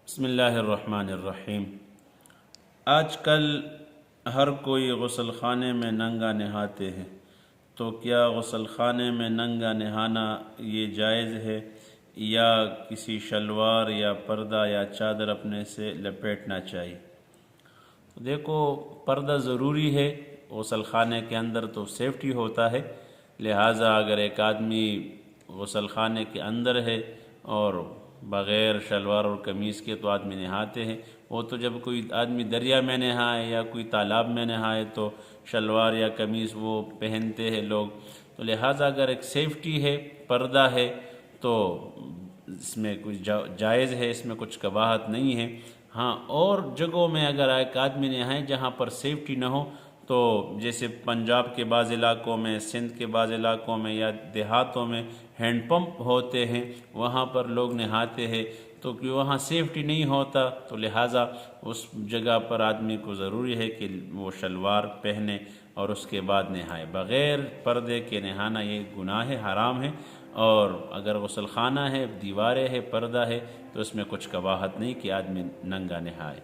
بسم اللہ الرحمن الرحیم۔ آج کل ہر کوئی غسل خانے میں ننگا نہاتے ہیں، تو کیا غسل خانے میں ننگا نہانا یہ جائز ہے یا کسی شلوار یا پردہ یا چادر اپنے سے لپیٹنا چاہیے؟ دیکھو، پردہ ضروری ہے غسل خانے کے اندر، تو سیفٹی ہوتا ہے، لہٰذا اگر ایک آدمی غسل خانے کے اندر ہے اور بغیر شلوار اور قمیص کے تو آدمی نہاتے ہیں، وہ تو جب کوئی آدمی دریا میں نہائے یا کوئی تالاب میں نہائے تو شلوار یا قمیص وہ پہنتے ہیں لوگ، تو لہٰذا اگر ایک سیفٹی ہے، پردہ ہے، تو اس میں کچھ جائز ہے، اس میں کچھ قباحت نہیں ہے۔ ہاں، اور جگہوں میں اگر ایک آدمی نہائے جہاں پر سیفٹی نہ ہو، تو جیسے پنجاب کے بعض علاقوں میں، سندھ کے بعض علاقوں میں یا دیہاتوں میں ہینڈ پمپ ہوتے ہیں، وہاں پر لوگ نہاتے ہیں، تو کہ وہاں سیفٹی نہیں ہوتا، تو لہٰذا اس جگہ پر آدمی کو ضروری ہے کہ وہ شلوار پہنے اور اس کے بعد نہائے۔ بغیر پردے کے نہانا یہ گناہ ہے، حرام ہے، اور اگر غسل خانہ ہے، دیواریں ہے، پردہ ہے، تو اس میں کچھ قباحت نہیں کہ آدمی ننگا نہائے۔